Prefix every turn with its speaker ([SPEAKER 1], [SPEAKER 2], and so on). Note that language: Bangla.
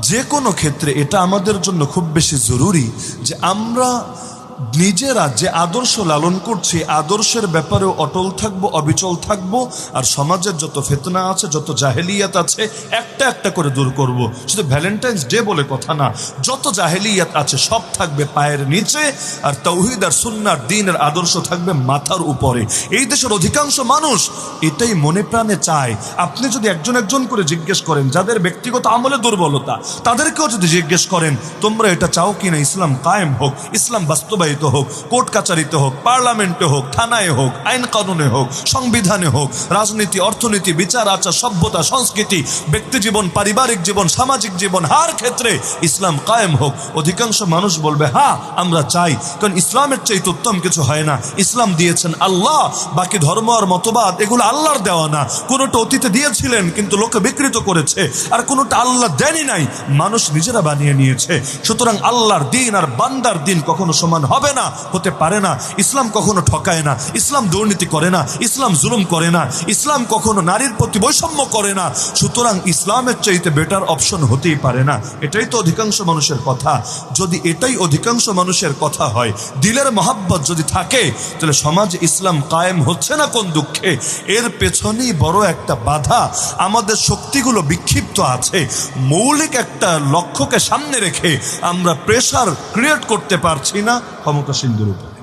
[SPEAKER 1] যে কোনো ক্ষেত্রে এটা আমাদের জন্য খুব বেশি জরুরি যে আমরা নিজেরা যে আদর্শ লালন করছি আদর্শের ব্যাপারেও অটল থাকবো, অবিচল থাকবো। আর সমাজের যত ফিতনা আছে, যত জাহেলিয়াত আছে, একটা একটা করে দূর করব। শুধু ভ্যালেন্টাইন্স ডে বলে কথা না, যত জাহেলিয়াত আছে সব থাকবে পায়ের নিচে, আর তাওহীদ আর সুন্নাহর দ্বীনের আদর্শ থাকবে মাথার উপরে। এই দেশের অধিকাংশ মানুষ এটাই মনে প্রাণে চায়। আপনি যদি একজন একজন করে জিজ্ঞেস করেন, যাদের ব্যক্তিগত আমলে দুর্বলতা, তাদেরকেও যদি জিজ্ঞেস করেন তোমরা এটা চাও কিনা ইসলাম কায়েম হোক, ইসলাম বাস্তবায়িত হোক, কোর্ট কাচারিতে হোক, পার্লামেন্টে হোক, থানায় হোক, আইন কানুনে হোক, সংবিধানে হোক, রাজনীতি, অর্থনীতি, বিচার আচার, সভ্যতা, সংস্কৃতি, ব্যক্তি জীবন, পারিবারিক জীবন, সামাজিক জীবন, হার ক্ষেত্রে ইসলাম কায়েম হোক, অধিকাংশ মানুষ বলবে হ্যাঁ আমরা চাই। কারণ ইসলামের চাইতে উত্তম কিছু হয় না। ইসলাম দিয়েছেন আল্লাহ, বাকি ধর্ম আর মতবাদ এগুলো আল্লাহর দেওয়া না। কোনোটা অতীতে দিয়েছিলেন কিন্তু লোকে বিকৃত করেছে, আর কোনোটা আল্লাহ দেনই নাই, মানুষ নিজেরা বানিয়ে নিয়েছে। সুতরাং আল্লাহর দিন আর বান্দার দিন কখনো সমান হবে না, হতে পারে না। ইসলাম কখনো ঠকায় না, ইসলাম দুর্নীতি করে না, ইসলাম জুলুম করে না, ইসলাম কখনো নারীর প্রতি বৈষম্য করে না। সুতরাং ইসলামের চাইতে বেটার অপশন হতেই পারে না। এটাই তো অধিকাংশ মানুষের কথা। যদি এটাই অধিকাংশ মানুষের কথা হয়, দিলের মহাব্বত যদি থাকে, তাহলে সমাজ ইসলাম কায়েম হচ্ছে না কোন দুঃখে? এর পেছনেই বড় একটা বাধা। আমাদের শক্তিগুলো বিক্ষিপ্ত আছে। মৌলিক একটা লক্ষ্যকে সামনে রেখে আমরা প্রেসার ক্রিয়েট করতে পারছি না ক্ষমতাসীনদের উপর।